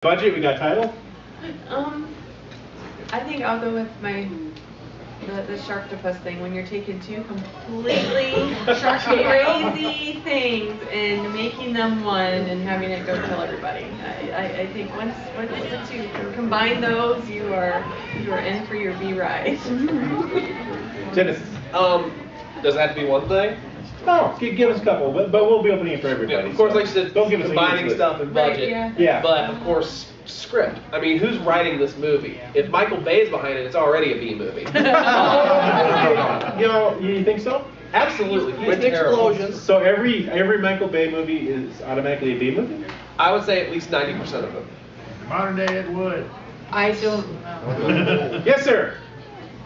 Budget, we got title? I think I'll go with the Sharktopus thing, when you're taking two completely crazy things and making them one and having it go kill everybody. I think once you combine those, you are in for your B ride. Genesis. Does that have to be one thing? No, give us a couple, but we'll be opening it for everybody. Yeah, of course, so like you said, don't give us combining stuff and budget. Right, yeah. But of course, script. I mean, who's writing this movie? If Michael Bay's behind it, it's already a B movie. You think so? Absolutely. With explosions. So every Michael Bay movie is automatically a B movie? I would say at least 90% of them. Modern day Ed Wood. I don't know. Yes, sir.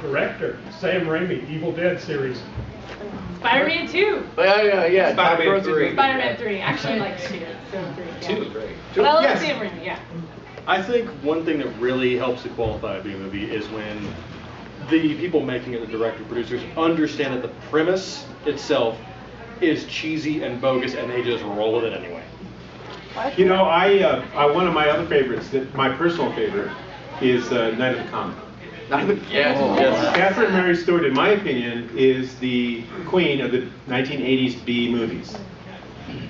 Director, Sam Raimi, Evil Dead series. Spider-Man 2. Yeah. Spider-Man 3. Spider-Man 3. Actually, I like 2. So 3. Yeah. 2 is great. But I love Yes. Sam Raimi, yeah. I think one thing that really helps to qualify a B movie is when the people making it, the director, producers, understand that the premise itself is cheesy and bogus, and they just roll with it anyway. You know, I one of my other favorites, my personal favorite, is Night of the Comet. Yes. Catherine Mary Stewart, in my opinion, is the queen of the 1980s B movies.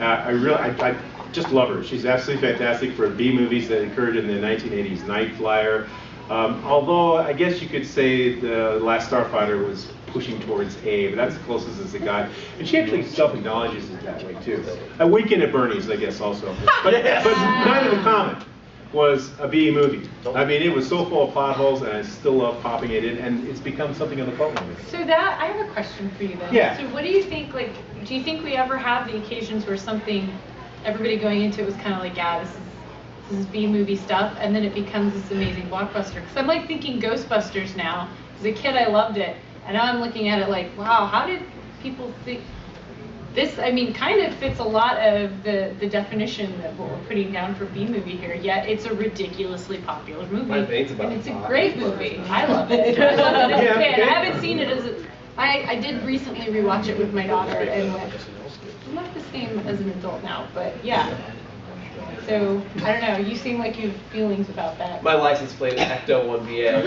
I just love her. She's absolutely fantastic for B movies that occurred in the 1980s. Night Flyer. Although I guess you could say The Last Starfighter was pushing towards A, but that's the closest as it got. And she actually self-acknowledges it that way too. A Weekend at Bernie's, I guess, also. But Night of the Comet was a B movie. I mean, it was so full of plot holes, and I still love popping it in, and it's become something of a cult movie. So that, I have a question for you then. Yeah. So what do you think, do you think we ever have the occasions where something, everybody going into it was kind of like, yeah, this is B-movie stuff, and then it becomes this amazing blockbuster? Because I'm like thinking Ghostbusters now. As a kid, I loved it, and now I'm looking at it like, wow, how did people think? This, I mean, kind of fits a lot of the definition of what we're putting down for B-movie here, yet it's a ridiculously popular movie. My veins about And it's to a pop. great movie. I love it. I love it as a Yeah, kid. okay. I haven't seen it as a... I did recently rewatch it with my daughter and went, not the same as an adult now, but yeah. So, I don't know, you seem like you have feelings about that. My license plate is Ecto-1VA.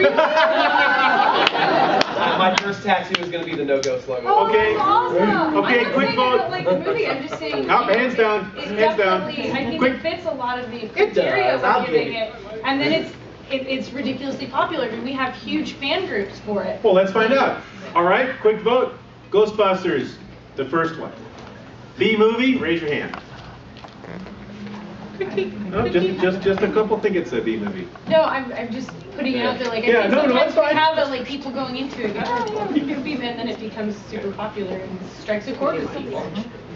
My first tattoo is going to be the No Ghost logo. Oh, Okay. that's awesome. Okay, I'm not quick saying vote. I don't like the movie, I'm just saying. No, hands down, It's hands down. definitely, I think Quick. it fits a lot of the It criteria does, we're I'll give giving you. it. And then it's ridiculously popular, and we have huge fan groups for it. Well, let's find out. All right, quick vote. Ghostbusters, the first one. B movie, raise your hand. No, just a couple think it's a B movie. No, I'm just putting it out there, like, I Yeah, think no, sometimes that's fine. we have like people going into it, oh, yeah, movie, and then it becomes super popular and strikes a chord with people.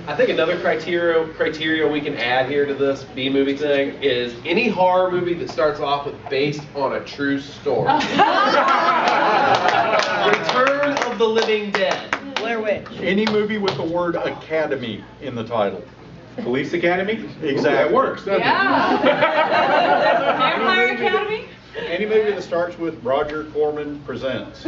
I think another criteria we can add here to this B movie thing is any horror movie that starts off with based on a true story. Return of the Living Dead. Blair Witch. Any movie with the word academy in the title. Police Academy? Exactly. Ooh, that works, doesn't Yeah. Vampire Academy? Any movie that starts with Roger Corman presents.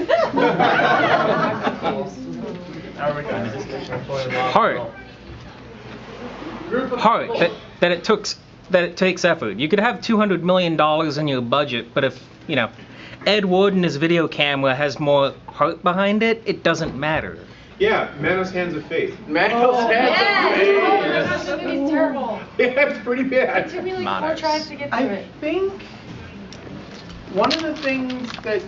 Hard that it takes effort. You could have $200 million in your budget, but if Ed Wood and his video camera has more heart behind it, it doesn't matter. Yeah, Manos Hands of Faith. Manos Hands of Faith. Oh my gosh, that movie's terrible. Yeah, it's pretty bad. It took me like 4 Manners. tries to get through I it. think one of the things that,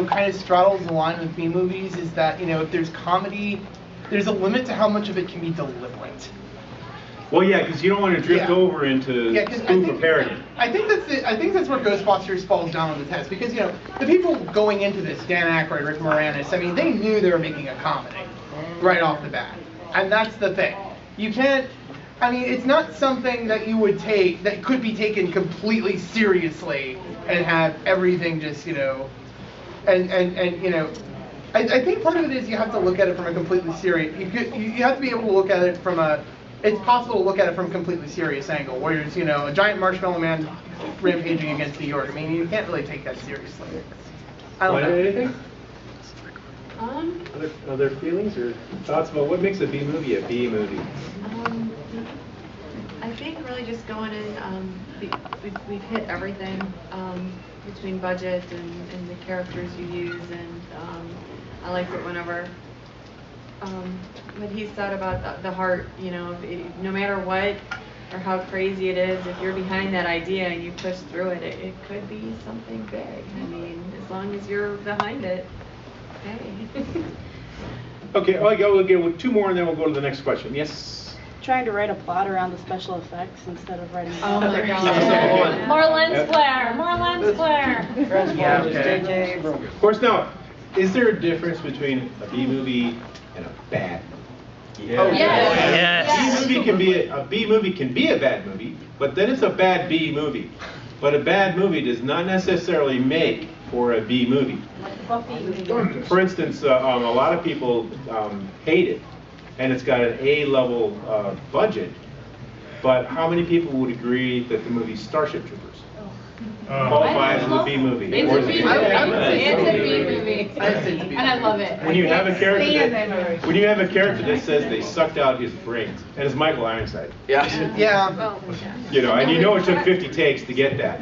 kind of straddles the line with B movies is that, if there's comedy, there's a limit to how much of it can be deliberate. Well, yeah, because you don't want to drift Yeah. over into 'cause spoof or parody. I think that's where Ghostbusters falls down on the test, because the people going into this, Dan Aykroyd, Rick Moranis, I mean, they knew they were making a comedy right off the bat, and that's the thing. You can't. I mean, it's not something that you would take that could be taken completely seriously and have everything just I think part of it is you have to look at it from a completely serious. You have to be able to look at it from a. It's possible to look at it from a completely serious angle, where there's a giant marshmallow man rampaging against New York. I mean, you can't really take that seriously. I don't know. Anything? Other feelings or thoughts about what makes a B movie a B movie? I think really really just going in, we've hit everything, between budget and the characters you use, and, I liked it whenever, what he said about the heart, you know, no matter what, or how crazy it is, if you're behind that idea and you push through it, it could be something big. I mean, as long as you're behind it, hey. Okay, we'll get 2 more and then we'll go to the next question. Yes? Trying to write a plot around the special effects instead of writing. Oh my others. God. More lens flare, more lens flare. Yeah, okay. Of course, now, is there a difference between a B movie and a bad movie? Yeah. Oh, yes. A B movie can be a bad movie, but then it's a bad B movie. But a bad movie does not necessarily make for a B movie. For instance, a lot of people hate it, and it's got an A-level budget. But how many people would agree that the movie Starship Troopers qualifies as a B movie? It's a B movie. It's a B movie. And And I love it. When you have a character that says they sucked out his brains, and it's Michael Ironside. Yeah. Yeah. You know, and you know it took 50 takes to get that.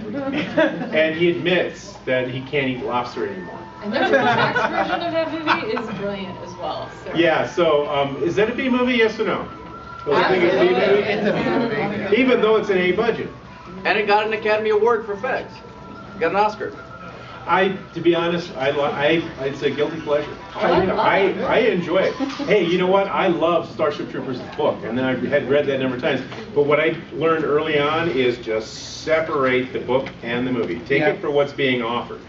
And he admits that he can't eat lobster anymore. And the Max version of that movie is brilliant as well. So. Yeah, so is that a B movie, yes or no? Those think it's a B movie? It's a B movie. Even though it's an A budget. And it got an Academy Award for effects. Got an Oscar. To be honest, it's a guilty pleasure. I enjoy it. Hey, you know what? I love Starship Troopers' book, and then I had read that a number of times. But what I learned early on is just separate the book and the movie. Take it for what's being offered.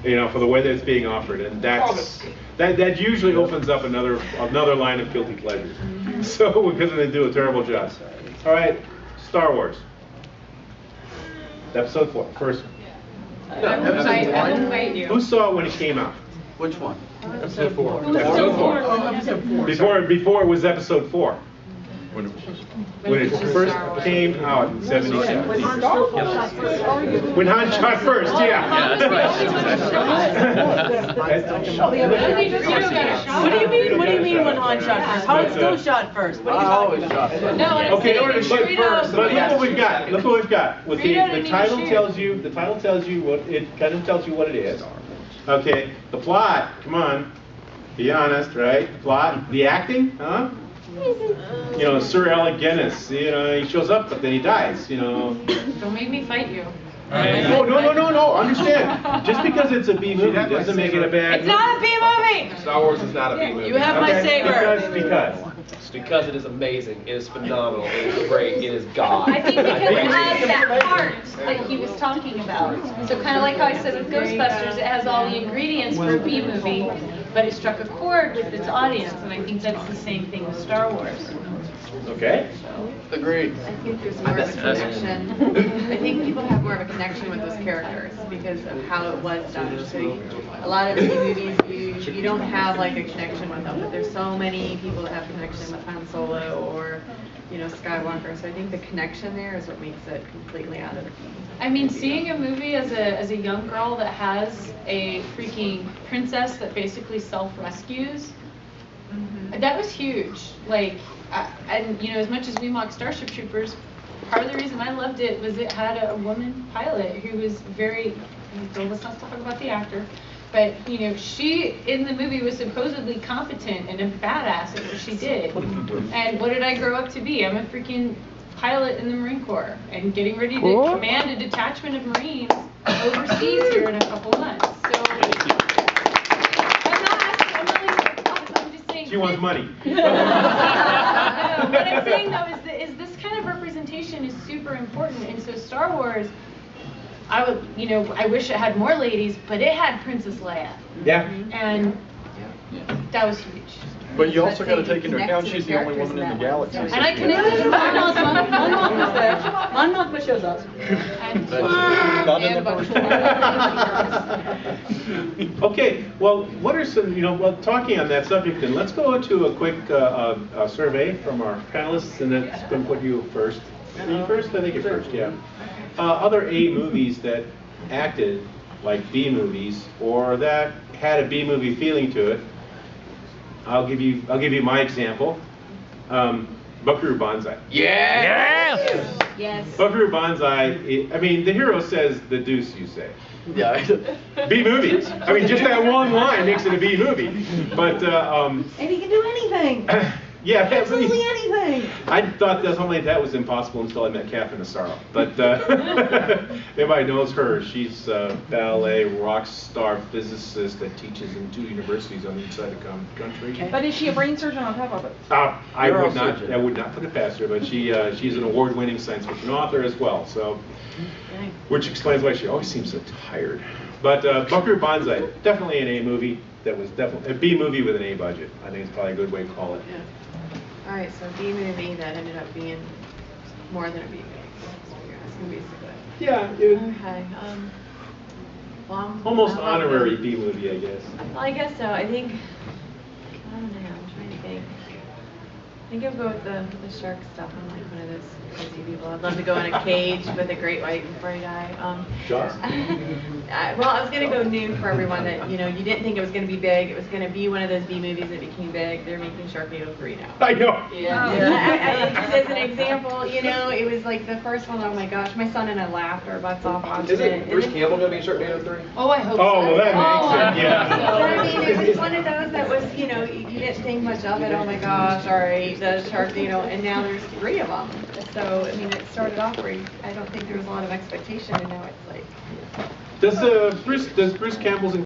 You know, for the way that it's being offered, and that usually opens up another line of guilty pleasures. So we're going to do a terrible job. All right, Star Wars. Episode 4, first one. I will fight you. Who saw it when it came out? Which one? Episode 4. Episode 4. Before it was episode 4. When it first came out in 77. When Han shot first, yeah. What do you mean? What do you mean when Han shot first? Han still shot first. What are you talking about? No, Okay, but look what we've got. Look what we've got. With the title tells you. The title tells you what it kind of tells you what it is. Okay, the plot. Come on, be honest, right? The plot, the acting, huh? You know, Sir Alec Guinness. You know, he shows up, but then he dies. You know. Don't make me fight you. No. Understand. Just because it's a B movie doesn't make it a bad It's movie. not a B movie. Star Wars is not a B movie. You have my saber. Because it is amazing. It is phenomenal. It is great. It is God. I think because it has that heart that he was talking about. So kind of like how I said with Ghostbusters, it has all the ingredients for a B movie, but it struck a chord with its audience, and I think that's the same thing with Star Wars. Okay. Agreed. I think there's more of a connection. I think people have more of a connection with those characters because of how it was done. So a lot of these movies, you don't have like a connection with them, but there's so many people that have connection with Han Solo or, you know, Skywalker. So I think the connection there is what makes it completely out of the game. I mean, seeing a movie as a young girl that has a freaking princess that basically self-rescues, that was huge. Like, and you know, as much as we mock Starship Troopers, part of the reason I loved it was it had a woman pilot who was very, let's not talk about the actor, but you know, she in the movie was supposedly competent and a badass at what she did. And what did I grow up to be? I'm a freaking pilot in the Marine Corps and getting ready to command a detachment of Marines overseas here in a couple months. So I'm just saying. She wants money. What I'm saying though is this kind of representation is super important, and so Star Wars, I wish it had more ladies, but it had Princess Leia. Yeah. And that was huge. But you also got to take into account she's the only woman in the galaxy. And I connected to Mon Mothma shows up. Not in the first one. Okay, well, what are some, talking on that subject, then let's go to a quick survey from our panelists, and that's going to put you first. You first? I think you're first, yeah. Other A movies that acted like B movies, or that had a B movie feeling to it. I'll give you my example. Buckaroo Banzai. Yeah. Yes. Buckaroo Banzai, I mean, the hero says the deuce, you say. Yeah. B movie. I mean, just that one line makes it a B movie. But, And he can do anything. yeah, Absolutely anything. I thought that something like that was impossible until I met Catherine Asaro. But everybody knows her. She's a ballet rock star physicist that teaches in 2 universities on each side of the country. But is she a brain surgeon on top of it? I would not put it past her, but she's an award-winning science fiction author as well. So, which explains why she always seems so tired. But Buckaroo Banzai, definitely an A movie. That was definitely a B movie with an A budget. I think it's probably a good way to call it. Yeah. All right, so B movie that ended up being more than a B movie. That's what you're asking, basically. Yeah, Okay. almost honorary B movie, I guess. Well, I guess so. I think. I don't know. I'm trying to think. I think I'll go with the shark stuff. I'm like one of those crazy people. I'd love to go in a cage with a great white before I die. Sharks? Well, I was gonna go new for everyone that you didn't think it was gonna be big. It was gonna be one of those B movies that became big. They're making Sharknado 3 now. I know. Yeah. Just as an example, it was like the first one. Oh my gosh, my son and I laughed our butts off watching Is it. it Bruce Campbell gonna be in Sharknado 3? Oh, I hope so. Oh, well, that makes it, yeah. But I mean, it was one of those that was, you didn't think much of it. Oh my gosh, all right, the Sharknado, and now there's 3 of them. So I mean, it started off where I don't think there was a lot of expectation, and now it's like. Does Bruce Campbell's